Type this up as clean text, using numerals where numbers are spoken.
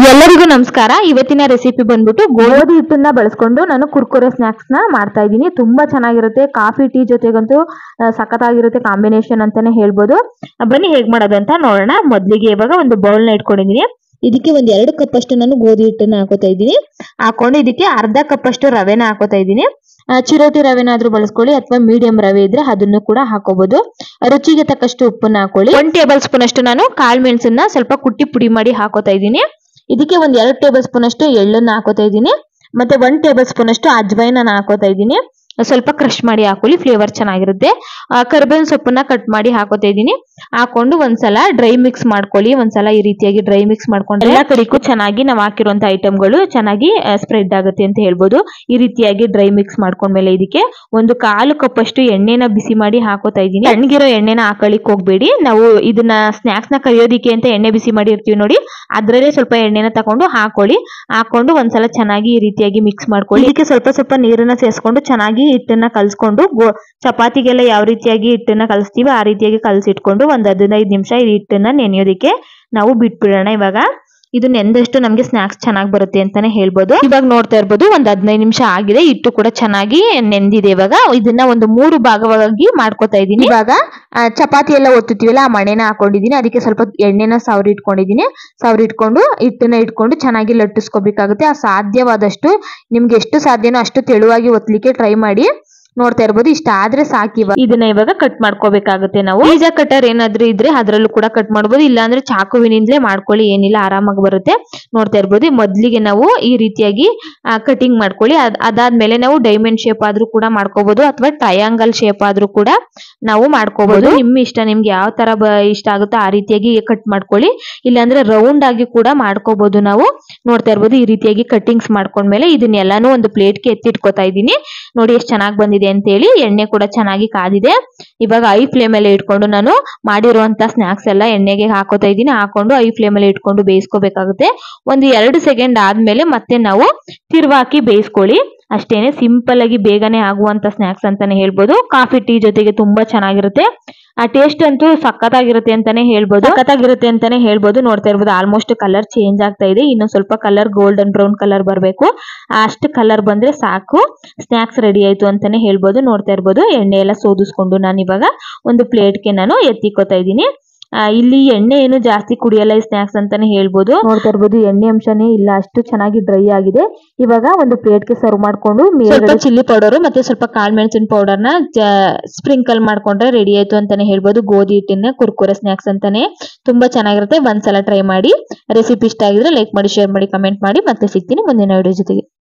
ಎಲ್ಲರಿಗೂ ನಮಸ್ಕಾರ. ಇವತ್ತಿನ ರೆಸಿಪಿ ಬಂದ್ಬಿಟ್ಟು ಗೋಧಿ ಹಿಟ್ಟನ್ನ ಬಳಸ್ಕೊಂಡು ನಾನು ಕುರ್ಕುರೆ ಸ್ನಾಕ್ಸ್ ನ ಮಾಡ್ತಾ ಇದ್ದೀನಿ. ತುಂಬಾ ಚೆನ್ನಾಗಿರುತ್ತೆ. ಕಾಫಿ ಟೀ ಜೊತೆಗಂತೂ ಸಖತ್ತಾಗಿರುತ್ತೆ ಕಾಂಬಿನೇಷನ್ ಅಂತಾನೆ ಹೇಳ್ಬೋದು. ಬನ್ನಿ ಹೇಗ್ ಮಾಡೋದು ಅಂತ ನೋಡೋಣ. ಮೊದಲಿಗೆ ಇವಾಗ ಒಂದು ಬೌಲ್ ನ ಇಟ್ಕೊಂಡಿದ್ದೀನಿ. ಇದಕ್ಕೆ ಒಂದ್ 2 ಕಪ್ ಅಷ್ಟು ನಾನು ಗೋಧಿ ಹಿಟ್ಟನ್ನ ಹಾಕೋತಾ ಇದ್ದೀನಿ. ಹಾಕೊಂಡು ಇದಕ್ಕೆ ಅರ್ಧ ಕಪ್ ಅಷ್ಟು ರವೆನ ಹಾಕೋತಾ ಇದ್ದೀನಿ. ಚಿರೋಟಿ ರವೆನಾದ್ರೂ ಬಳಸ್ಕೊಳ್ಳಿ ಅಥವಾ ಮೀಡಿಯಂ ರವೆ ಇದ್ರೆ ಅದನ್ನು ಕೂಡ ಹಾಕೋಬಹುದು. ರುಚಿಗೆ ತಕ್ಕಷ್ಟು ಉಪ್ಪನ್ನ ಹಾಕೊಳ್ಳಿ. 1 ಟೇಬಲ್ ಸ್ಪೂನ್ ಅಷ್ಟು ನಾನು ಕಾಳು ಮೆಣಸನ್ನ ಸ್ವಲ್ಪ ಕುಟ್ಟಿ ಪುಡಿ ಮಾಡಿ ಹಾಕೋತಾ ಇದ್ದೀನಿ. ಇದಕ್ಕೆ ಒಂದ್ 2 ಟೇಬಲ್ ಸ್ಪೂನ್ ಅಷ್ಟು ಎಳ್ಳನ್ನ ಹಾಕೋತಾ ಇದ್ದೀನಿ. ಮತ್ತೆ 1 ಟೇಬಲ್ ಸ್ಪೂನ್ ಅಷ್ಟು ಅಜ್ವೈನ್ ಹಾಕೋತಾ ಇದ್ದೀನಿ. ಸ್ವಲ್ಪ ಕ್ರಶ್ ಮಾಡಿ ಹಾಕೊಳ್ಳಿ, ಫ್ಲೇವರ್ ಚೆನ್ನಾಗಿರುತ್ತೆ. ಕರಿಬೇವಿನ ಸೊಪ್ಪನ್ನ ಕಟ್ ಮಾಡಿ ಹಾಕೋತಾ ಇದ್ದೀನಿ. ಹಾಕೊಂಡು ಒಂದ್ಸಲ ಡ್ರೈ ಮಿಕ್ಸ್ ಮಾಡ್ಕೊಳ್ಳಿ. ಒಂದ್ಸಲ ಈ ರೀತಿಯಾಗಿ ಡ್ರೈ ಮಿಕ್ಸ್ ಮಾಡ್ಕೊಂಡ್ರೆ ಎಲ್ಲ ಕಡೆಗೂ ಚೆನ್ನಾಗಿ ನಾವು ಹಾಕಿರುವಂತ ಐಟಮ್ಗಳು ಚೆನ್ನಾಗಿ ಸ್ಪ್ರೆಡ್ ಆಗುತ್ತೆ ಅಂತ ಹೇಳ್ಬೋದು. ಈ ರೀತಿಯಾಗಿ ಡ್ರೈ ಮಿಕ್ಸ್ ಮಾಡ್ಕೊಂಡ್ಮೇಲೆ ಇದಕ್ಕೆ ಒಂದು 1/4 ಕಪ್ ಅಷ್ಟು ಎಣ್ಣೆನ ಬಿಸಿ ಮಾಡಿ ಹಾಕೋತಾ ಇದ್ದೀನಿ. ತಣ್ಣಗಿರೋ ಎಣ್ಣೆನ ಹಾಕೊಳ್ಳಿಕ್ ಹೋಗ್ಬೇಡಿ. ನಾವು ಇದನ್ನ ಸ್ನಾಕ್ಸ್ ನ ಕರಿಯೋದಿಕ್ಕೆ ಅಂತ ಎಣ್ಣೆ ಬಿಸಿ ಮಾಡಿ ಇರ್ತೀವಿ ನೋಡಿ, ಅದ್ರಲ್ಲೇ ಸ್ವಲ್ಪ ಎಣ್ಣೆನ ತಗೊಂಡು ಹಾಕೊಳ್ಳಿ. ಹಾಕೊಂಡು ಒಂದ್ಸಲ ಚೆನ್ನಾಗಿ ಈ ರೀತಿಯಾಗಿ ಮಿಕ್ಸ್ ಮಾಡ್ಕೊಳ್ಳಿ. ಇದಕ್ಕೆ ಸ್ವಲ್ಪ ನೀರನ್ನ ಸೇರಿಸ್ಕೊಂಡು ಚೆನ್ನಾಗಿ ಹಿಟ್ಟನ್ನ ಕಲ್ಸ್ಕೊಂಡು ಚಪಾತಿಗೆಲ್ಲ ಯಾವ ರೀತಿಯಾಗಿ ಹಿಟ್ಟನ್ನ ಕಲಿಸ್ತೀವಿ ಆ ರೀತಿಯಾಗಿ ಕಲಸಿಟ್ಕೊಂಡು ಒಂದ್ 15 ನಿಮಿಷ ಈ ಹಿಟ್ಟನ್ನ ನೆನೆಯೋದಿಕ್ಕೆ ನಾವು ಬಿಟ್ಬಿಡೋಣ. ಇವಾಗ ಇದು ನೆಂದಷ್ಟು ನಮ್ಗೆ ಸ್ನಾಕ್ಸ್ ಚೆನ್ನಾಗಿ ಬರುತ್ತೆ ಅಂತಾನೆ ಹೇಳ್ಬೋದು. ಇವಾಗ ನೋಡ್ತಾ ಇರ್ಬೋದು ಒಂದ್ 15 ನಿಮಿಷ ಆಗಿದೆ. ಹಿಟ್ಟು ಕೂಡ ಚೆನ್ನಾಗಿ ನೆಂದಿದೆ. ಇವಾಗ ಇದನ್ನ ಒಂದು 3 ಭಾಗವಾಗಿ ಮಾಡ್ಕೊತಾ ಇದ್ದೀನಿ. ಇವಾಗ ಚಪಾತಿ ಎಲ್ಲ ಒತ್ತುತ್ತೀವಲ್ಲ ಆ ಮಣೆನ ಹಾಕೊಂಡಿದ್ದೀನಿ. ಅದಕ್ಕೆ ಸ್ವಲ್ಪ ಎಣ್ಣೆನ ಸವರಿ ಇಟ್ಕೊಂಡಿದ್ದೀನಿ. ಸವರಿ ಇಟ್ಕೊಂಡು ಹಿಟ್ಟನ್ನ ಇಟ್ಕೊಂಡು ಚೆನ್ನಾಗಿ ಲಟ್ಟಿಸ್ಕೋಬೇಕಾಗುತ್ತೆ. ಆ ಸಾಧ್ಯವಾದಷ್ಟು ನಿಮ್ಗೆ ಎಷ್ಟು ಸಾಧ್ಯನೋ ಅಷ್ಟು ತೆಳುವಾಗಿ ಒತ್ತಲಿಕ್ಕೆ ಟ್ರೈ ಮಾಡಿ. ನೋಡ್ತಾ ಇರ್ಬೋದು ಇಷ್ಟ ಆದ್ರೆ ಸಾಕಿ. ಇದನ್ನ ಇವಾಗ ಕಟ್ ಮಾಡ್ಕೋಬೇಕಾಗುತ್ತೆ. ನಾವು ಪಿಜ್ಜಾ ಕಟರ್ ಏನಾದ್ರೂ ಇದ್ರೆ ಅದ್ರಲ್ಲೂ ಕೂಡ ಕಟ್ ಮಾಡ್ಬೋದು. ಇಲ್ಲ ಅಂದ್ರೆ ಚಾಕುವಿನಿಂದಲೇ ಮಾಡ್ಕೊಳ್ಳಿ, ಏನಿಲ್ಲ ಆರಾಮಾಗಿ ಬರುತ್ತೆ. ನೋಡ್ತಾ ಇರ್ಬೋದು ಮೊದ್ಲಿಗೆ ನಾವು ಈ ರೀತಿಯಾಗಿ ಕಟಿಂಗ್ ಮಾಡ್ಕೊಳ್ಳಿ. ಅದಾದ್ಮೇಲೆ ನಾವು ಡೈಮಂಡ್ ಶೇಪ್ ಆದ್ರೂ ಕೂಡ ಮಾಡ್ಕೋಬಹುದು ಅಥವಾ ಟ್ರಯಾಂಗಲ್ ಶೇಪ್ ಆದ್ರೂ ಕೂಡ ನಾವು ಮಾಡ್ಕೋಬಹುದು. ನಿಮ್ ಇಷ್ಟ, ನಿಮ್ಗೆ ಯಾವ ತರ ಇಷ್ಟ ಆಗುತ್ತೋ ಆ ರೀತಿಯಾಗಿ ಕಟ್ ಮಾಡ್ಕೊಳ್ಳಿ. ಇಲ್ಲಾಂದ್ರೆ ರೌಂಡ್ ಆಗಿ ಕೂಡ ಮಾಡ್ಕೋಬಹುದು ನಾವು. ನೋಡ್ತಾ ಇರ್ಬೋದು ಈ ರೀತಿಯಾಗಿ ಕಟಿಂಗ್ಸ್ ಮಾಡ್ಕೊಂಡ್ಮೇಲೆ ಇದನ್ನೆಲ್ಲಾನು ಒಂದು ಪ್ಲೇಟ್ಗೆ ಎತ್ತಿಟ್ಕೋತಾ ಇದ್ದೀನಿ. ನೋಡಿ ಎಷ್ಟು ಚೆನ್ನಾಗಿ ಬಂದಿದೆ ಅಂತ ಹೇಳಿ. ಎಣ್ಣೆ ಕೂಡ ಚೆನ್ನಾಗಿ ಕಾದಿದೆ. ಇವಾಗ ಐ ಫ್ಲೇಮ್ ಅಲ್ಲಿ ಇಟ್ಕೊಂಡು ನಾನು ಮಾಡಿರುವಂತ ಸ್ನಾಕ್ಸ್ ಎಲ್ಲ ಎಣ್ಣೆಗೆ ಹಾಕೋತಾ ಇದ್ದೀನಿ. ಹಾಕೊಂಡು ಐ ಫ್ಲೇಮ್ ಅಲ್ಲಿ ಇಟ್ಕೊಂಡು ಬೇಯಿಸ್ಕೋಬೇಕಾಗುತ್ತೆ. ಒಂದು 2 ಸೆಕೆಂಡ್ ಆದ್ಮೇಲೆ ಮತ್ತೆ ನಾವು ತಿರ್ವಾಕಿ ಬೇಯಿಸ್ಕೊಳ್ಳಿ. ಅಷ್ಟೇನೆ, ಸಿಂಪಲ್ ಆಗಿ ಬೇಗನೆ ಆಗುವಂತ ಸ್ನಾಕ್ಸ್ ಅಂತಾನೆ ಹೇಳ್ಬೋದು. ಕಾಫಿ ಟೀ ಜೊತೆಗೆ ತುಂಬಾ ಚೆನ್ನಾಗಿರುತ್ತೆ. ಆ ಟೇಸ್ಟ್ ಅಂತೂ ಸಖತ್ತಾಗಿರುತ್ತೆ ಅಂತಾನೆ ಹೇಳ್ಬೋದು. ನೋಡ್ತಾ ಇರ್ಬೋದು ಆಲ್ಮೋಸ್ಟ್ ಕಲರ್ ಚೇಂಜ್ ಆಗ್ತಾ ಇದೆ. ಇನ್ನು ಸ್ವಲ್ಪ ಕಲರ್ ಗೋಲ್ಡನ್ ಬ್ರೌನ್ ಕಲರ್ ಬರಬೇಕು. ಅಷ್ಟು ಕಲರ್ ಬಂದ್ರೆ ಸಾಕು, ಸ್ನಾಕ್ಸ್ ರೆಡಿ ಆಯ್ತು ಅಂತಾನೆ ಹೇಳ್ಬೋದು. ನೋಡ್ತಾ ಇರ್ಬೋದು ಎಣ್ಣೆ ಎಲ್ಲ ಸೋದಿಸ್ಕೊಂಡು ನಾನು ಇವಾಗ ಒಂದು ಪ್ಲೇಟ್ಗೆ ನಾನು ಎತ್ತಿಕೋತಾ ಇದ್ದೀನಿ. ಇಲ್ಲಿ ಎಣ್ಣೆ ಏನು ಜಾಸ್ತಿ ಕುಡಿಯಲ್ಲ ಈ ಸ್ನಾಕ್ಸ್ ಅಂತಾನೆ ಹೇಳ್ಬೋದು. ನೋಡ್ತಾ ಇರ್ಬೋದು ಎಣ್ಣೆ ಅಂಶನೇ ಇಲ್ಲ, ಅಷ್ಟು ಚೆನ್ನಾಗಿ ಡ್ರೈ ಆಗಿದೆ. ಇವಾಗ ಒಂದು ಪ್ಲೇಟ್ಗೆ ಸರ್ವ್ ಮಾಡ್ಕೊಂಡು ಸ್ವಲ್ಪ ಚಿಲ್ಲಿ ಪೌಡರ್ ಮತ್ತೆ ಸ್ವಲ್ಪ ಕಾಳು ಮೆಣಸಿನ ಪೌಡರ್ ನ ಸ್ಪ್ರಿಂಕಲ್ ಮಾಡ್ಕೊಂಡ್ರೆ ರೆಡಿ ಆಯ್ತು ಅಂತಾನೆ ಹೇಳ್ಬೋದು. ಗೋಧಿ ಹಿಟ್ಟಿನ ಕುರ್ಕುರೆ ಸ್ನಾಕ್ಸ್ ಅಂತಾನೆ ತುಂಬಾ ಚೆನ್ನಾಗಿರುತ್ತೆ. ಒಂದ್ಸಲ ಟ್ರೈ ಮಾಡಿ. ರೆಸಿಪಿ ಇಷ್ಟ ಆಗಿದ್ರೆ ಲೈಕ್ ಮಾಡಿ, ಶೇರ್ ಮಾಡಿ, ಕಮೆಂಟ್ ಮಾಡಿ. ಮತ್ತೆ ಸಿಗ್ತೀನಿ ಮುಂದಿನ ವಿಡಿಯೋ ಜೊತೆಗೆ.